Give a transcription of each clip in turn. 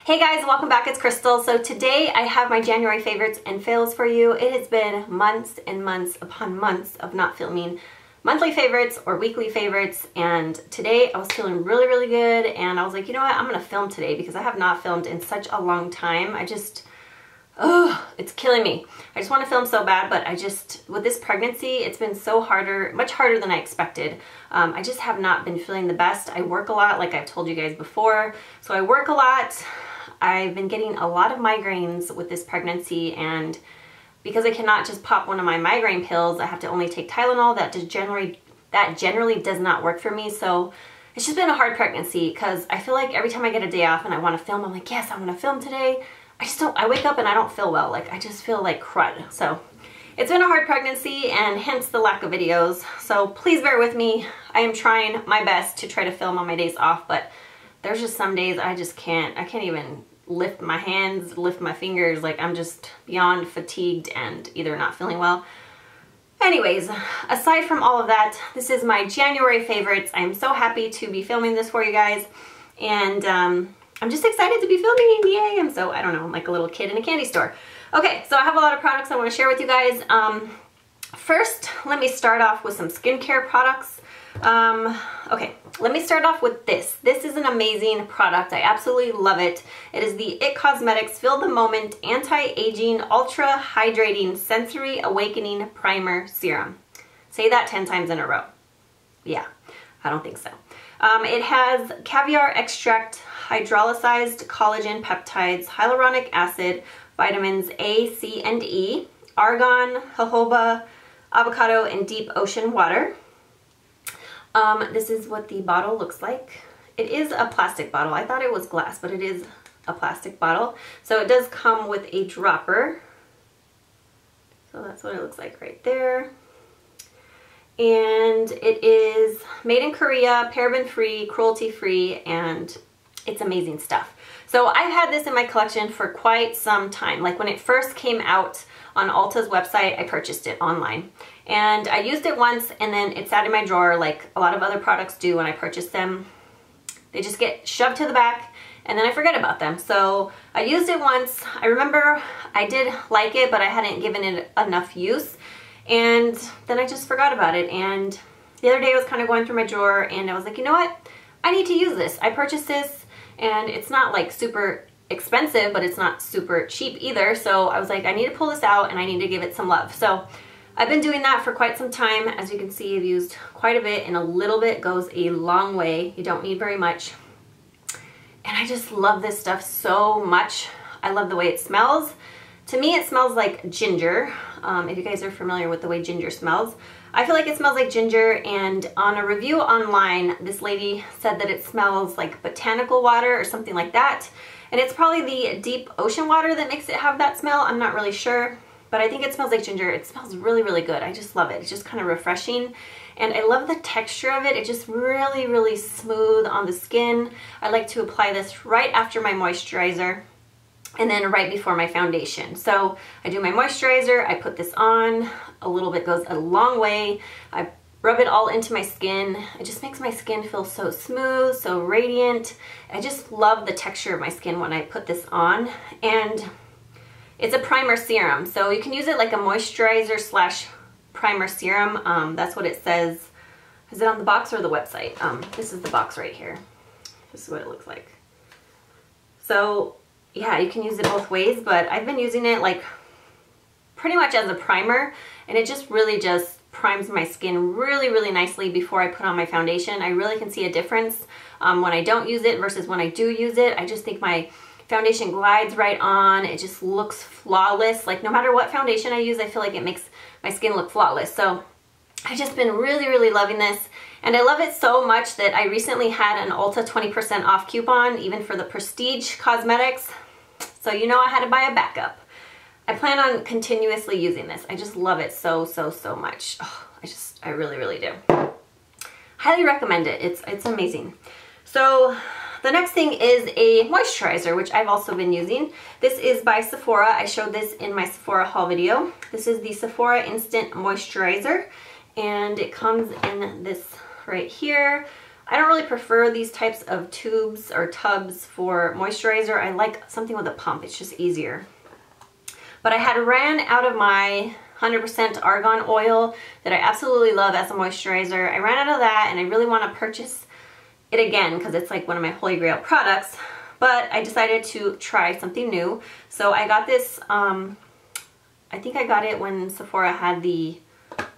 Hey guys, welcome back. It's Krystal. So today I have my January favorites and fails for you. It has been months and months upon months of not filming monthly favorites or weekly favorites, and today I was feeling really good and I was like, you know what, I'm gonna film today because I have not filmed in such a long time. It's killing me. I just want to film so bad, but with this pregnancy, it's been so much harder than I expected. I just have not been feeling the best. I work a lot, like I've told you guys before. So I work a lot. I've been getting a lot of migraines with this pregnancy, and because I cannot just pop one of my migraine pills, I have to only take Tylenol. That generally does not work for me. So it's just been a hard pregnancy because I feel like every time I get a day off and I want to film, I'm like, yes, I want to film today. I wake up and I don't feel well. Like, I just feel like crud. So it's been a hard pregnancy and hence the lack of videos. So please bear with me. I am trying my best to try to film on my days off, but there's just some days I just can't. I can't even lift my hands, lift my fingers. Like, I'm just beyond fatigued and either not feeling well. Anyways, aside from all of that, this is my January favorites. I'm so happy to be filming this for you guys. And I'm just excited to be filming. Yay! I don't know, I'm like a little kid in a candy store. Okay, so I have a lot of products I want to share with you guys. First, let me start off with some skincare products. Okay, let me start off with this. This is an amazing product. I absolutely love it. It is the ITCOSMETICS Feel the Moment Anti-Aging Ultra Hydrating Sensory Awakening Primer Serum. Say that 10 times in a row. Yeah, I don't think so. It has caviar extract, hydrolyzed collagen peptides, hyaluronic acid, vitamins A, C, and E, argan, jojoba, avocado, and deep ocean water. This is what the bottle looks like. It is a plastic bottle. I thought it was glass, but it is a plastic bottle. So it does come with a dropper. So that's what it looks like right there. And it is made in Korea, paraben-free, cruelty-free, and it's amazing stuff. So I've had this in my collection for quite some time. Like, when it first came out on Ulta's website, I purchased it online. And I used it once and then it sat in my drawer like a lot of other products do when I purchase them. They just get shoved to the back and then I forget about them. So I used it once. I remember I did like it, but I hadn't given it enough use. And then I just forgot about it. And the other day I was kind of going through my drawer and I was like, you know what? I need to use this. I purchased this and it's not like super expensive, but it's not super cheap either. So I was like, I need to pull this out and I need to give it some love. So I've been doing that for quite some time. As you can see, I've used quite a bit, and a little bit goes a long way. You don't need very much. And I just love this stuff so much. I love the way it smells. To me, it smells like ginger. If you guys are familiar with the way ginger smells, I feel like it smells like ginger. And on a review online, this lady said that it smells like botanical water or something like that. And it's probably the deep ocean water that makes it have that smell. I'm not really sure, but I think it smells like ginger. It smells really good. I just love it. It's just kind of refreshing. And I love the texture of it. It's just really smooth on the skin. I like to apply this right after my moisturizer and then right before my foundation. So I do my moisturizer, I put this on. A little bit goes a long way. I rub it all into my skin. It just makes my skin feel so smooth, so radiant. I just love the texture of my skin when I put this on. And it's a primer serum, so you can use it like a moisturizer slash primer serum. That's what it says. Is it on the box or the website? This is the box right here. This is what it looks like. So yeah, you can use it both ways, but I've been using it like pretty much as a primer, and it just really just primes my skin really nicely before I put on my foundation. I really can see a difference when I don't use it versus when I do use it. I just think my foundation glides right on. It just looks flawless. Like, no matter what foundation I use, I feel like it makes my skin look flawless. So I've just been really loving this. And I love it so much that I recently had an Ulta 20% off coupon, even for the Prestige Cosmetics. So you know I had to buy a backup. I plan on continuously using this. I just love it so much. Oh, I really do. Highly recommend it. It's amazing. So the next thing is a moisturizer, which I've also been using. This is by Sephora. I showed this in my Sephora haul video. This is the Sephora Instant Moisturizer, and it comes in this right here. I don't really prefer these types of tubes or tubs for moisturizer. I like something with a pump. It's just easier. But I had ran out of my 100% argan oil that I absolutely love as a moisturizer. I ran out of that and I really want to purchase it again because it's like one of my holy grail products. But I decided to try something new. So I got this, I think I got it when Sephora had the,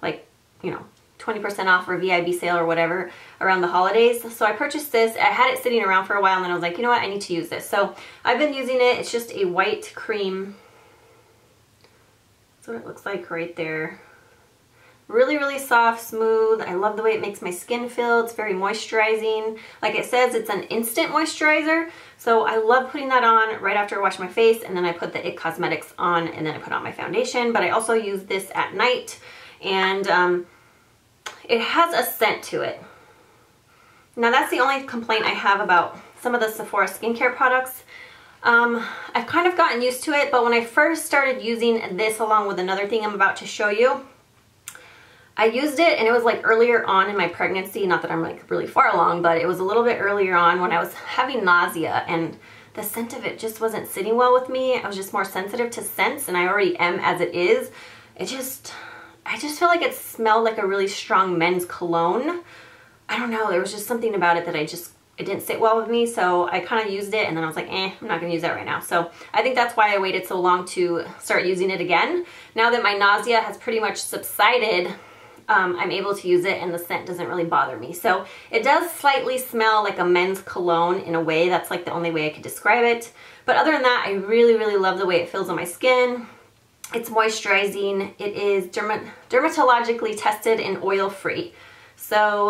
like, you know, 20% off or VIB sale or whatever around the holidays. So I purchased this. I had it sitting around for a while and then I was like, you know what, I need to use this. So I've been using it. It's just a white cream. That's what it looks like right there. Really, really soft, smooth. I love the way it makes my skin feel. It's very moisturizing. Like it says, it's an instant moisturizer. So I love putting that on right after I wash my face, and then I put the ITCOSMETICS on, and then I put on my foundation. But I also use this at night, and it has a scent to it. Now that's the only complaint I have about some of the Sephora skincare products. I've kind of gotten used to it, but when I first started using this along with another thing I'm about to show you, I used it and it was like earlier on in my pregnancy, not that I'm like really far along, but it was a little bit earlier on when I was having nausea and the scent of it just wasn't sitting well with me. I was just more sensitive to scents, and I already am as it is. I just feel like it smelled like a really strong men's cologne. I don't know, there was just something about it that it didn't sit well with me, so I kind of used it and then I was like, I'm not gonna use that right now. So I think that's why I waited so long to start using it again. Now that my nausea has pretty much subsided, I'm able to use it and the scent doesn't really bother me. So it does slightly smell like a men's cologne in a way. That's like the only way I could describe it. But other than that, I really, really love the way it feels on my skin. It's moisturizing. It is dermatologically tested and oil-free. So,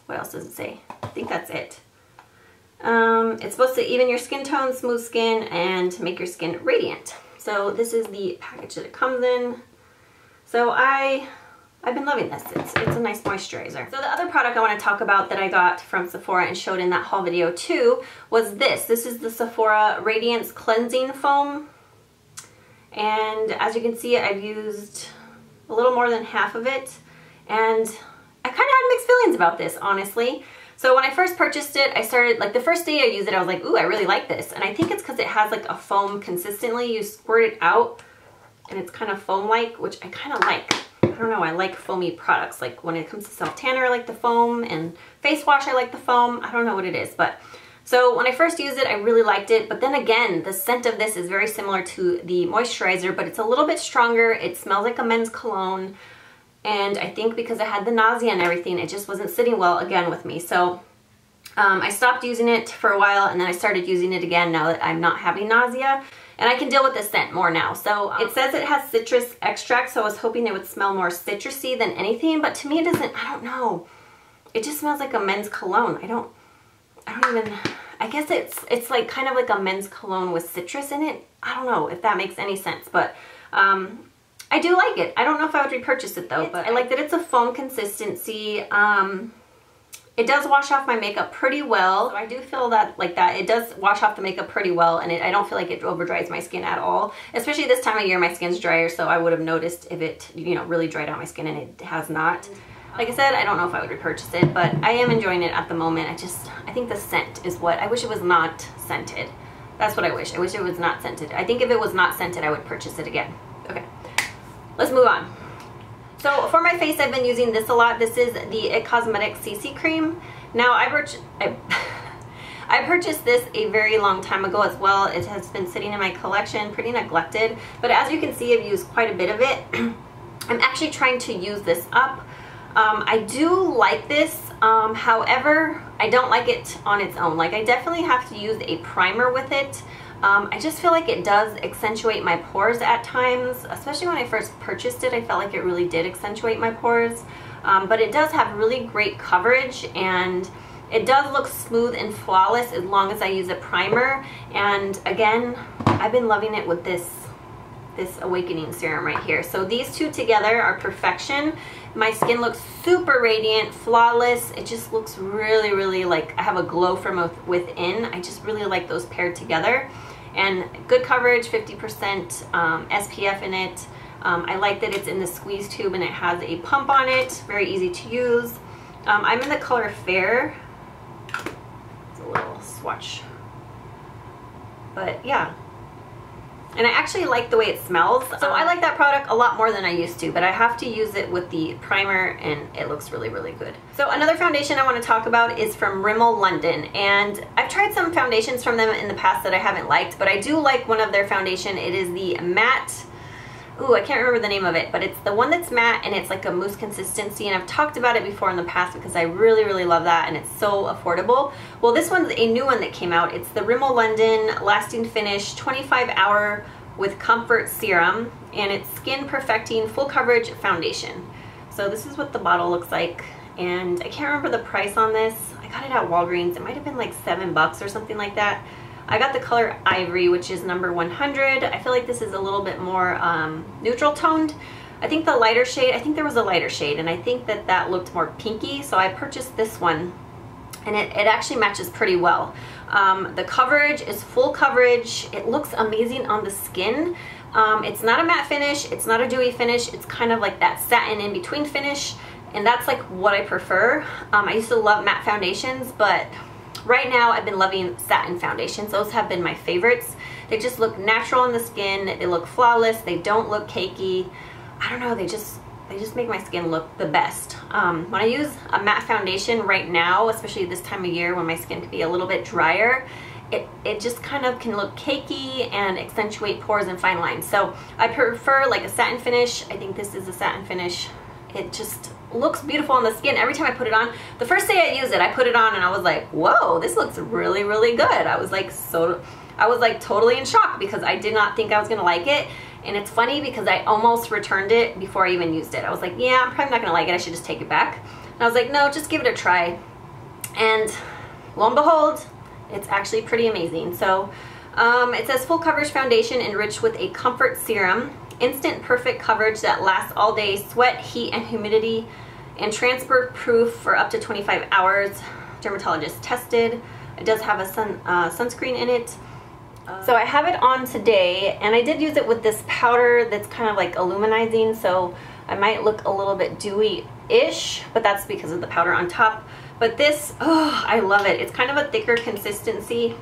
what else does it say? I think that's it. It's supposed to even your skin tone, smooth skin, and make your skin radiant. So this is the package that it comes in. So I've been loving this. It's a nice moisturizer. So the other product I want to talk about that I got from Sephora and showed in that haul video too was this. This is the Sephora Radiance Cleansing Foam. And as you can see, I've used a little more than half of it. And I kind of had mixed feelings about this, honestly. So when I first purchased it, I started, like the first day I used it, I was like, ooh, I really like this. And I think it's because it has like a foam consistently. You squirt it out and it's kind of foam-like, which I kind of like. I don't know, I like foamy products. Like when it comes to self-tanner, I like the foam, and face wash, I like the foam. I don't know what it is, but so when I first used it, I really liked it. But then again, the scent of this is very similar to the moisturizer, but it's a little bit stronger. It smells like a men's cologne. And I think because I had the nausea and everything, it just wasn't sitting well again with me. So I stopped using it for a while, and then I started using it again now that I'm not having nausea. And I can deal with the scent more now. So it says it has citrus extract, so I was hoping it would smell more citrusy than anything, but to me it doesn't. I don't know. It just smells like a men's cologne. I don't even, I guess it's like kind of like a men's cologne with citrus in it. I don't know if that makes any sense, but I do like it. I don't know if I would repurchase it though, but I like that it's a foam consistency. It does wash off my makeup pretty well. So I do feel that like that. It does wash off the makeup pretty well, and I don't feel like it over dries my skin at all. Especially this time of year, my skin's drier, so I would have noticed if it, you know, really dried out my skin, and it has not. Like I said, I don't know if I would repurchase it, but I am enjoying it at the moment. I think the scent is what, I wish it was not scented. That's what I wish. I wish it was not scented. I think if it was not scented, I would purchase it again. Okay, let's move on. So for my face, I've been using this a lot. This is the ITCOSMETICS CC Cream. Now I purchased this a very long time ago as well. It has been sitting in my collection, pretty neglected. But as you can see, I've used quite a bit of it. I'm actually trying to use this up. I do like this. However, I don't like it on its own. Like I definitely have to use a primer with it. I just feel like it does accentuate my pores at times, especially when I first purchased it. I felt like it really did accentuate my pores, but it does have really great coverage, and it does look smooth and flawless as long as I use a primer. And again, I've been loving it with this Awakening serum right here. So these two together are perfection. My skin looks super radiant, flawless. It just looks really, really like I have a glow from within. I just really like those paired together. And good coverage, 50% SPF in it. I like that it's in the squeeze tube and it has a pump on it. Very easy to use. I'm in the color Fair. It's a little swatch. But yeah. And I actually like the way it smells. So I like that product a lot more than I used to, but I have to use it with the primer and it looks really, really good. So another foundation I want to talk about is from Rimmel London. And I've tried some foundations from them in the past that I haven't liked, but I do like one of their foundation. It is the matte, ooh, I can't remember the name of it, but it's the one that's matte and it's like a mousse consistency, and I've talked about it before in the past because I really, really love that and it's so affordable. Well, this one's a new one that came out. It's the Rimmel London Lasting Finish 25-Hour with Comfort Serum, and it's Skin Perfecting Full Coverage Foundation. So this is what the bottle looks like, and I can't remember the price on this. I got it at Walgreens. It might have been like $7 or something like that. I got the color Ivory, which is number 100. I feel like this is a little bit more neutral toned. I think the lighter shade, I think there was a lighter shade, and I think that that looked more pinky, so I purchased this one, and it actually matches pretty well. The coverage is full coverage. It looks amazing on the skin. It's not a matte finish, it's not a dewy finish, it's kind of like that satin in between finish, and that's like what I prefer. I used to love matte foundations, but right now I've been loving satin foundations. Those have been my favorites. They just look natural on the skin, they look flawless, they don't look cakey. I don't know, they just make my skin look the best. When I use a matte foundation right now, especially this time of year when my skin can be a little bit drier, it just kind of can look cakey and accentuate pores and fine lines. So I prefer like a satin finish. I think this is a satin finish. It just looks beautiful on the skin every time I put it on. The first day I used it, I put it on and I was like, whoa, this looks really, really good. I was like totally in shock because I did not think I was gonna like it. And it's funny because I almost returned it before I even used it. I was like, yeah, I'm probably not gonna like it. I should just take it back. And I was like, no, just give it a try. And lo and behold, it's actually pretty amazing. So it says full coverage foundation enriched with a comfort serum, instant perfect coverage that lasts all day, sweat, heat, and humidity, and transfer proof for up to 25 hours. Dermatologist tested. It does have a sunscreen in it. So I have it on today, and I did use it with this powder that's kind of like illuminizing, so I might look a little bit dewy-ish, but that's because of the powder on top. But this, oh, I love it. It's kind of a thicker consistency.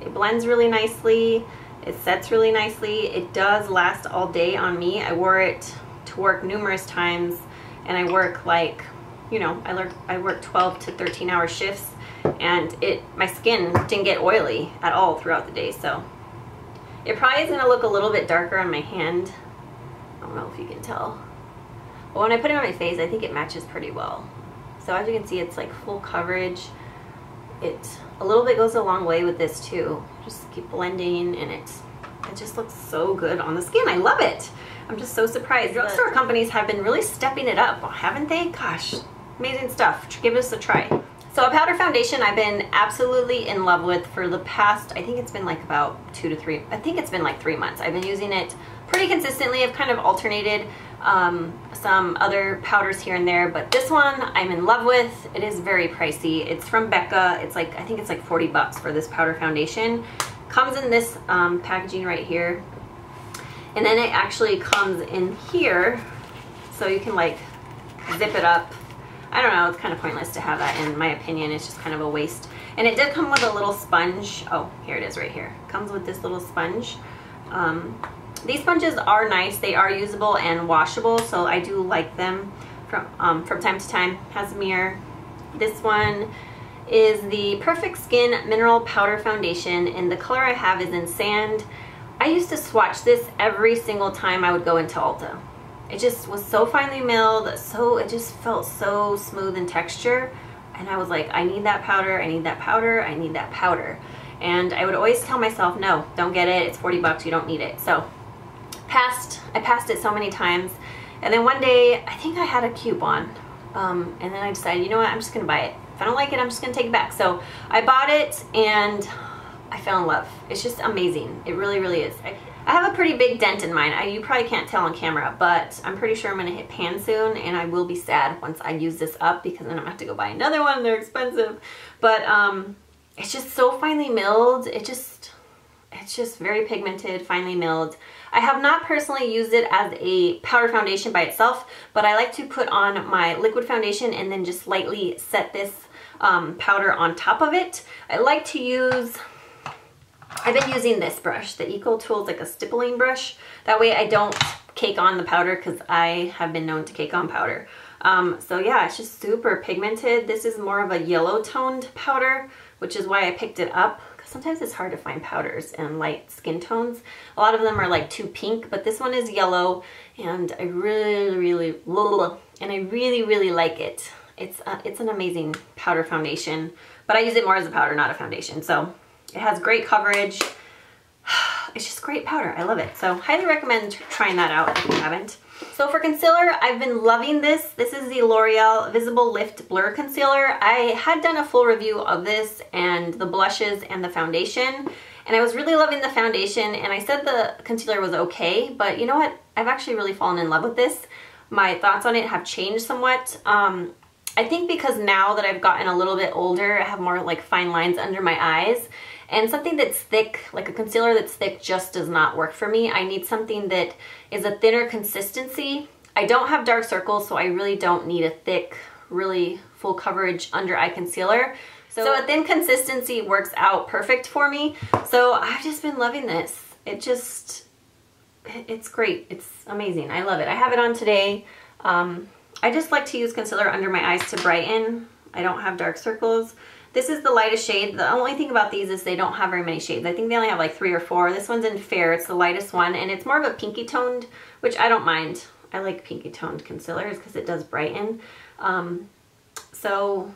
It blends really nicely. It sets really nicely. It does last all day on me. I wore it to work numerous times, and I work like, you know, I work 12 to 13 hour shifts, and my skin didn't get oily at all throughout the day. So it probably is gonna look a little bit darker on my hand. I don't know if you can tell, but when I put it on my face, I think it matches pretty well. So as you can see, it's like full coverage. It a little bit goes a long way with this too. Just keep blending, and it just looks so good on the skin. I love it. I'm just so surprised. Drugstore companies have been really stepping it up, haven't they? Gosh, amazing stuff. Give this a try. So a powder foundation I've been absolutely in love with for the past, I think it's been like about 2 to 3, I think it's been like 3 months. I've been using it pretty consistently. I've kind of alternated some other powders here and there, but this one I'm in love with. It is very pricey. It's from Becca. It's like, I think it's like $40 for this powder foundation. Comes in this packaging right here, and then it actually comes in here, so you can like zip it up. I don't know, it's kind of pointless to have that in my opinion. It's just kind of a waste. And it did come with a little sponge. Oh, here it is right here. Comes with this little sponge. These sponges are nice. They are usable and washable, so I do like them from time to time. Has a mirror. This one is the Perfect Skin Mineral Powder Foundation, and the color I have is in Sand. I used to swatch this every single time I would go into Ulta. It just was so finely milled, so it just felt so smooth in texture, and I was like, I need that powder, I need that powder, I need that powder. And I would always tell myself, no, don't get it, it's $40, you don't need it. So I passed it so many times, and then one day I think I had a coupon, and then I decided, you know what, I'm just gonna buy it. If I don't like it, I'm just gonna take it back. So I bought it and I fell in love. It's just amazing. It really, really is. I have a pretty big dent in mine. You probably can't tell on camera, but I'm pretty sure I'm gonna hit pan soon, and I will be sad once I use this up, because then I'm gonna have to go buy another one. They're expensive. But it's just so finely milled. It It's just very pigmented, finely milled. I have not personally used it as a powder foundation by itself, but I like to put on my liquid foundation and then just lightly set this powder on top of it. I like to use, I've been using this brush, the Eco Tools, like a stippling brush. That way I don't cake on the powder because I have been known to cake on powder. So yeah, it's just super pigmented. This is more of a yellow toned powder, which is why I picked it up. Sometimes it's hard to find powders and light skin tones. A lot of them are like too pink, but this one is yellow, and I really like it. It's an amazing powder foundation, but I use it more as a powder, not a foundation. So it has great coverage. It's just great powder. I love it. So highly recommend trying that out if you haven't. So for concealer, I've been loving this. This is the L'Oreal Visible Lift Blur Concealer. I had done a full review of this and the blushes and the foundation, and I was really loving the foundation, and I said the concealer was okay, but you know what? I've actually really fallen in love with this. My thoughts on it have changed somewhat. I think because now that I've gotten a little bit older, I have more like fine lines under my eyes. And something that's thick, like a concealer that's thick, just does not work for me. I need something that is a thinner consistency. I don't have dark circles, so I really don't need a thick, really full coverage under eye concealer. So a thin consistency works out perfect for me. So I've just been loving this. It's great. It's amazing. I love it. I have it on today. I just like to use concealer under my eyes to brighten. I don't have dark circles. This is the lightest shade. The only thing about these is they don't have very many shades. I think they only have like 3 or 4. This one's in Fair. It's the lightest one, and it's more of a pinky toned, which I don't mind. I like pinky toned concealers because it does brighten. So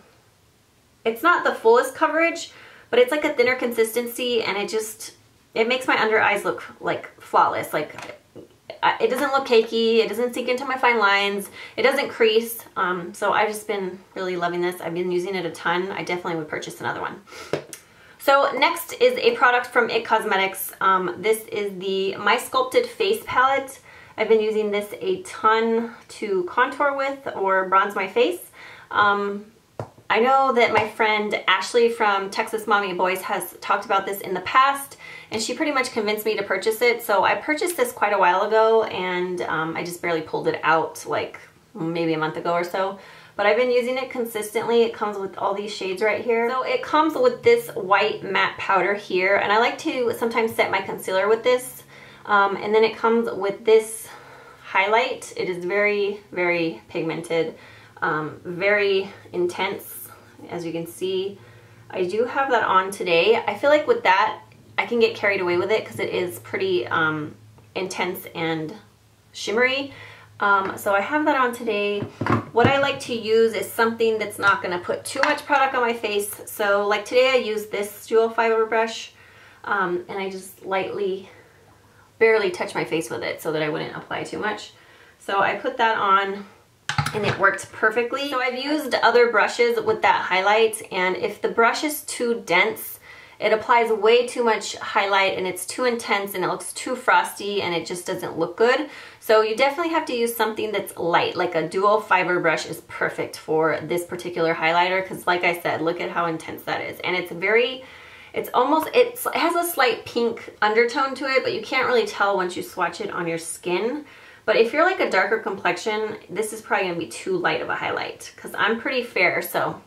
it's not the fullest coverage, but it's like a thinner consistency, and it makes my under eyes look like flawless. Like it doesn't look cakey, it doesn't sink into my fine lines, it doesn't crease. So I've just been really loving this. I've been using it a ton. I definitely would purchase another one. So next is a product from IT Cosmetics. This is the My Sculpted Face Palette. I've been using this a ton to contour with or bronze my face. I know that my friend Ashley from Texas Mommy Boys has talked about this in the past, and she pretty much convinced me to purchase it. So I purchased this quite a while ago, and I just barely pulled it out like maybe a month ago or so. But I've been using it consistently. It comes with all these shades right here. So it comes with this white matte powder here, and I like to sometimes set my concealer with this. And then it comes with this highlight. It is very, very pigmented, very intense. As you can see, I do have that on today. I feel like with that, I can get carried away with it because it is pretty intense and shimmery. So I have that on today. What I like to use is something that's not going to put too much product on my face. So like today I used this jewel fiber brush, and I just lightly, barely touch my face with it so that I wouldn't apply too much. So I put that on, and it worked perfectly. So I've used other brushes with that highlight, and if the brush is too dense, it applies way too much highlight and it's too intense and it looks too frosty and it just doesn't look good. So you definitely have to use something that's light, like a dual fiber brush is perfect for this particular highlighter because like I said, look at how intense that is. And it's very, it has a slight pink undertone to it, but you can't really tell once you swatch it on your skin. But if you're like a darker complexion, this is probably gonna be too light of a highlight because I'm pretty fair, so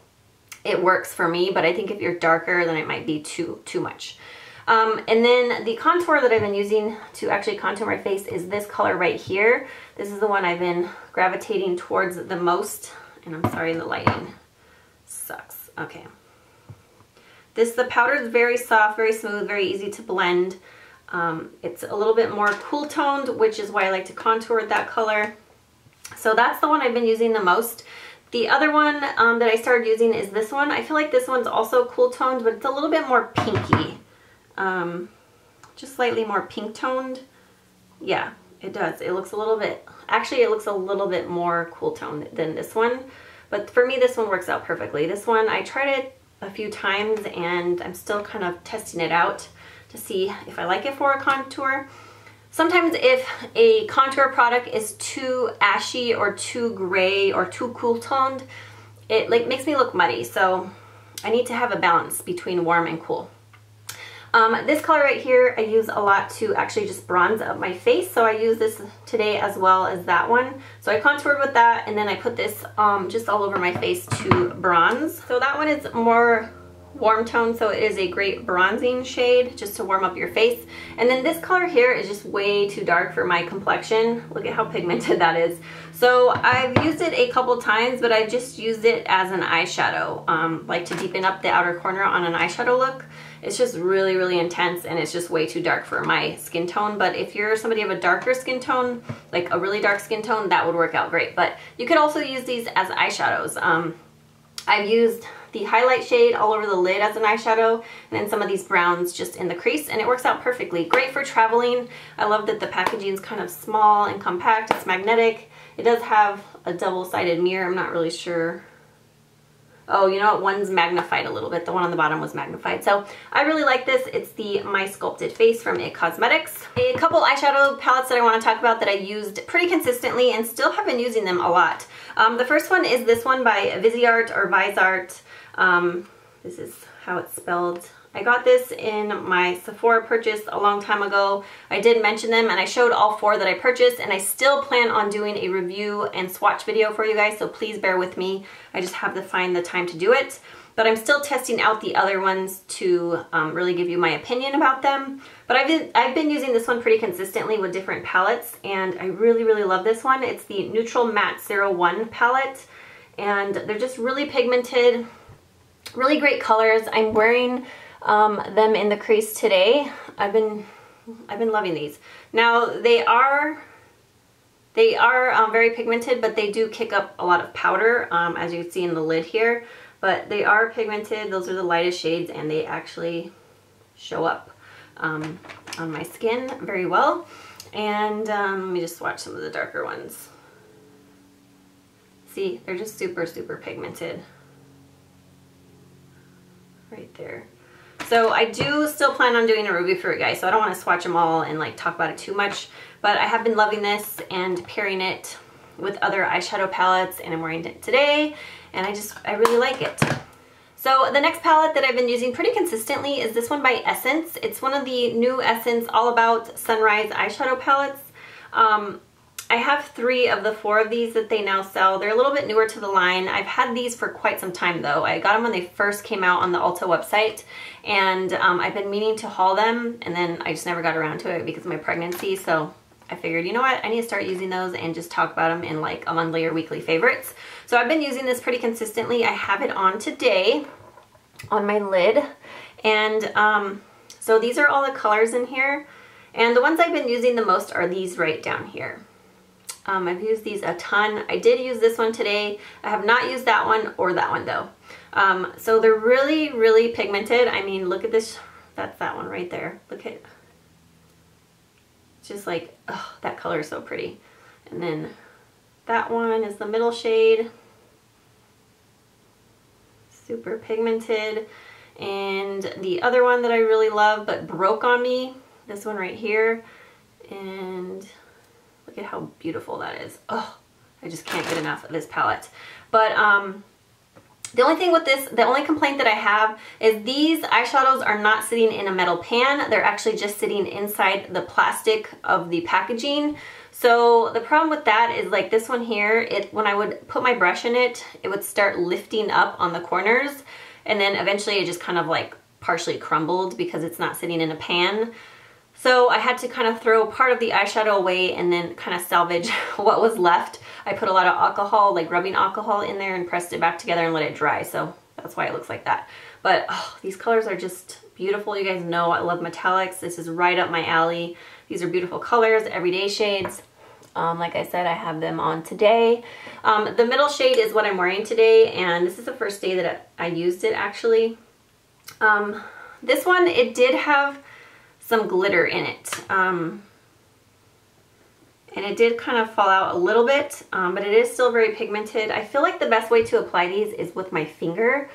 it works for me. But I think if you're darker, then it might be too much. And then the contour that I've been using to actually contour my face is this color right here. This is the one I've been gravitating towards the most. And I'm sorry, the lighting sucks. Okay. The powder is very soft, very smooth, very easy to blend. It's a little bit more cool toned, which is why I like to contour with that color. So that's the one I've been using the most. The other one that I started using is this one. I feel like this one's also cool toned, but it's a little bit more pinky. Just slightly more pink toned. Yeah, it does. It looks a little bit, actually it looks a little bit more cool toned than this one. But for me, this one works out perfectly. This one, I tried it a few times and I'm still kind of testing it out to see if I like it for a contour. Sometimes if a contour product is too ashy or too gray or too cool toned, it like makes me look muddy. So I need to have a balance between warm and cool. This color right here I use a lot to actually just bronze up my face, so I use this today as well as that one. So I contoured with that, and then I put this just all over my face to bronze. So that one is more warm tone, so it is a great bronzing shade just to warm up your face. And then this color here is just way too dark for my complexion. Look at how pigmented that is. So I've used it a couple times, but I just used it as an eyeshadow, like to deepen up the outer corner on an eyeshadow look. It's just really, really intense, and it's just way too dark for my skin tone. But if you're somebody of a darker skin tone, like a really dark skin tone, that would work out great. But you could also use these as eyeshadows. I've used the highlight shade all over the lid as an eyeshadow, and then some of these browns just in the crease, and it works out perfectly. Great for traveling. I love that the packaging is kind of small and compact. It's magnetic. It does have a double-sided mirror. I'm not really sure. Oh, you know what? One's magnified a little bit. The one on the bottom was magnified. So I really like this. It's the My Sculpted Face from ITCOSMETICS. A couple eyeshadow palettes that I want to talk about that I used pretty consistently and still have been using them a lot. The first one is this one by Viseart or Viseart. This is how it's spelled. I got this in my Sephora purchase a long time ago. I did mention them, and I showed all 4 that I purchased, and I still plan on doing a review and swatch video for you guys, so please bear with me. I just have to find the time to do it. But I'm still testing out the other ones to really give you my opinion about them. But I've been using this one pretty consistently with different palettes, and I really, really love this one. It's the Neutral Matte 01 palette, and they're just really pigmented, really great colors. I'm wearing them in the crease today. I've been loving these. Now they are very pigmented, but they do kick up a lot of powder, as you can see in the lid here. But they are pigmented. Those are the lightest shades, and they actually show up on my skin very well. And let me just swatch some of the darker ones. See, they're just super, super pigmented right there. So I do still plan on doing a review for you guys, so I don't want to swatch them all and like talk about it too much, but I have been loving this and pairing it with other eyeshadow palettes, and I'm wearing it today, and I really like it. So the next palette that I've been using pretty consistently is this one by Essence. It's one of the new Essence All About Sunrise eyeshadow palettes. I have 3 of the 4 of these that they now sell. They're a little bit newer to the line. I've had these for quite some time though. I got them when they first came out on the Ulta website, and I've been meaning to haul them, and then I just never got around to it because of my pregnancy. So I figured, you know what, I need to start using those and just talk about them in like a monthly or weekly favorites. So I've been using this pretty consistently. I have it on today on my lid, and so these are all the colors in here, and the ones I've been using the most are these right down here. I've used these a ton. I did use this one today. I have not used that one or that one though. So they're really, really pigmented. I mean, look at this. That's that one right there. Look at, just like, oh, that color is so pretty. And then that one is the middle shade. Super pigmented. And the other one that I really love but broke on me, this one right here. And look at how beautiful that is. Oh, I just can't get enough of this palette. But the only thing with this, the only complaint that I have is these eyeshadows are not sitting in a metal pan. They're actually just sitting inside the plastic of the packaging. So the problem with that is like this one here, when I would put my brush in it, it would start lifting up on the corners, and then eventually it just kind of like partially crumbled because it's not sitting in a pan. So I had to kind of throw part of the eyeshadow away and then kind of salvage what was left. I put a lot of alcohol, like rubbing alcohol in there, and pressed it back together and let it dry. So that's why it looks like that. But oh, these colors are just beautiful. You guys know I love metallics. This is right up my alley. These are beautiful colors, everyday shades. Like I said, I have them on today. The middle shade is what I'm wearing today, and this is the first day that I used it actually. This one, it did have some glitter in it. And it did kind of fall out a little bit, but it is still very pigmented. I feel like the best way to apply these is with my finger.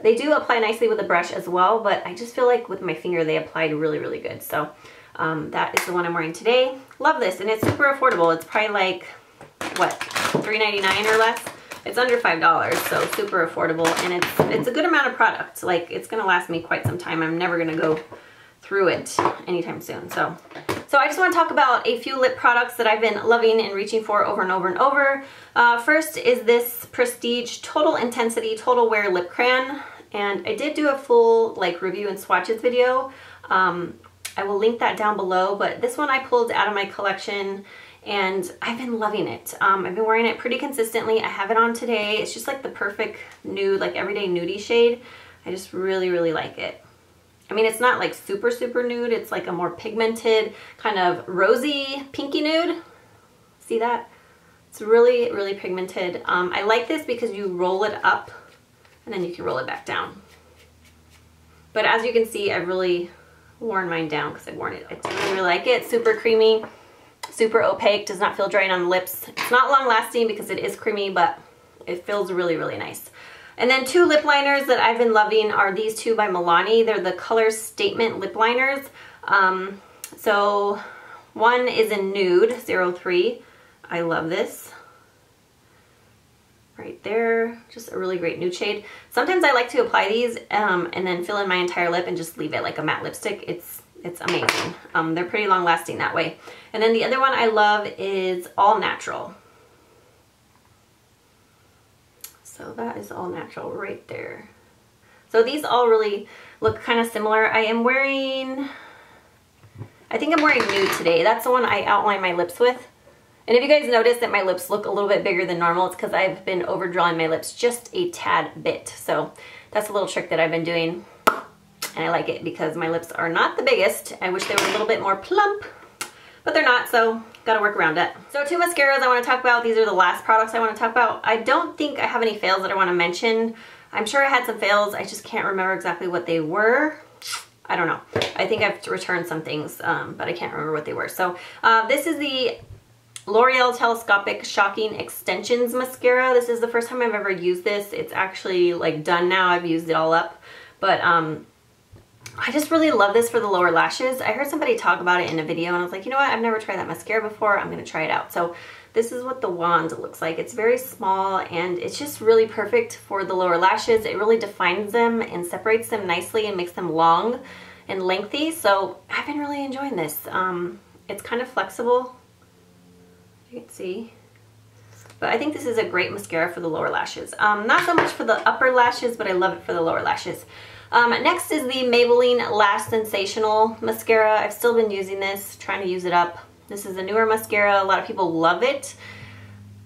They do apply nicely with a brush as well, but I just feel like with my finger they applied really, really good. So that is the one I'm wearing today. Love this, and it's super affordable. It's probably like, what, $3.99 or less? It's under $5, so super affordable, and it's a good amount of product. Like, it's gonna last me quite some time. I'm never gonna go through it anytime soon. So I just want to talk about a few lip products that I've been loving and reaching for over and over and over. First is this Prestige Total Intensity Total Wear Lip Crayon. And I did do a full like review and swatches video. I will link that down below, but this one I pulled out of my collection and I've been loving it. I've been wearing it pretty consistently. I have it on today. It's just like the perfect nude, like everyday nudie shade. I just really, really like it. I mean, it's not like super, super nude. It's like a more pigmented kind of rosy pinky nude. See that? It's really, really pigmented. I like this because you roll it up and then you can roll it back down. But as you can see, I've really worn mine down because I've worn it. I really, really like it. Super creamy, super opaque, does not feel drying on the lips. It's not long lasting because it is creamy, but it feels really, really nice. And then two lip liners that I've been loving are these two by Milani. They're the Colorstatement lip liners. So one is in Nude 03. I love this. Right there, just a really great nude shade. Sometimes I like to apply these and then fill in my entire lip and just leave it like a matte lipstick. It's amazing. They're pretty long lasting that way. And then the other one I love is All Natural. So that is All Natural right there. So these all really look kind of similar. I think I'm wearing Nude today. That's the one I outline my lips with. And if you guys notice that my lips look a little bit bigger than normal, it's because I've been overdrawing my lips just a tad bit. So that's a little trick that I've been doing. And I like it because my lips are not the biggest. I wish they were a little bit more plump, but they're not, so gotta work around it. So two mascaras I want to talk about. These are the last products I want to talk about. I don't think I have any fails that I want to mention. I'm sure I had some fails. I just can't remember exactly what they were. I don't know. I think I've returned some things, but I can't remember what they were. So this is the L'Oreal Telescopic Shocking Extensions Mascara. This is the first time I've ever used this. It's actually like done now. I've used it all up. But I just really love this for the lower lashes. I heard somebody talk about it in a video and I was like, you know what? I've never tried that mascara before. I'm going to try it out. So this is what the wand looks like. It's very small and it's just really perfect for the lower lashes. It really defines them and separates them nicely and makes them long and lengthy. So I've been really enjoying this. It's kind of flexible. You can see, but I think this is a great mascara for the lower lashes. Not so much for the upper lashes, but I love it for the lower lashes. Next is the Maybelline Lash Sensational mascara. I've still been using this, trying to use it up. This is a newer mascara. A lot of people love it.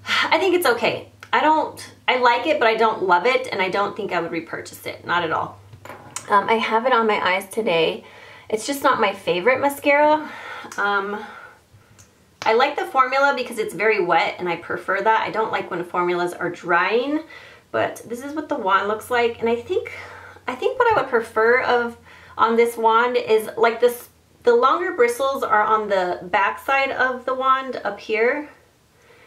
I think it's okay. I like it, but I don't love it, and I don't think I would repurchase it. Not at all. I have it on my eyes today. It's just not my favorite mascara. I like the formula because it's very wet and I prefer that. I don't like when formulas are drying, but this is what the wand looks like. And I think what I would prefer on this wand is like this, the longer bristles are on the back side of the wand up here.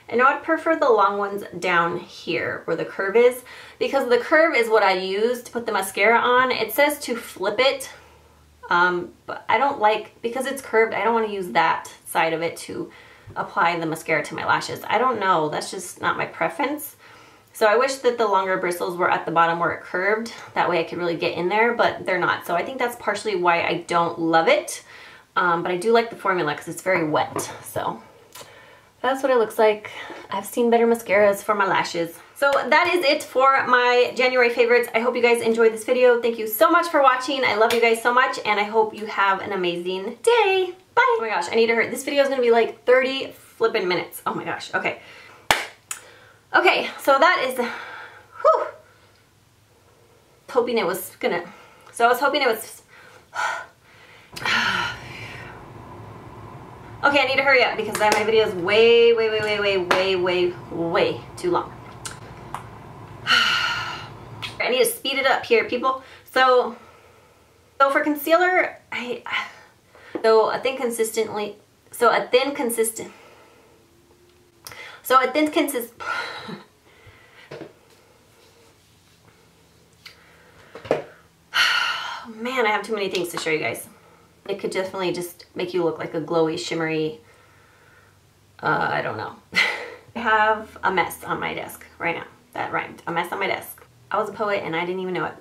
And I would prefer the long ones down here where the curve is, because the curve is what I use to put the mascara on. It says to flip it, but I don't like, because it's curved, I don't want to use that side of it to apply the mascara to my lashes. I don't know, that's just not my preference. So I wish that the longer bristles were at the bottom where it curved. That way I could really get in there, but they're not. So I think that's partially why I don't love it. But I do like the formula because it's very wet. So that's what it looks like. I've seen better mascaras for my lashes. So that is it for my January favorites. I hope you guys enjoyed this video. Thank you so much for watching. I love you guys so much, and I hope you have an amazing day. Bye. Oh my gosh, I need to hurry. This video is gonna be like 30 flippin' minutes. Oh my gosh, okay. Okay, so that is, whew. Hoping it was gonna, so I was hoping it was, okay, I need to hurry up because my video is way too long. I need to speed it up here, people. So for concealer, a thin consistent, man, I have too many things to show you guys. It could definitely just make you look like a glowy, shimmery, I don't know. I have a mess on my desk right now. That rhymed. A mess on my desk. I was a poet and I didn't even know it.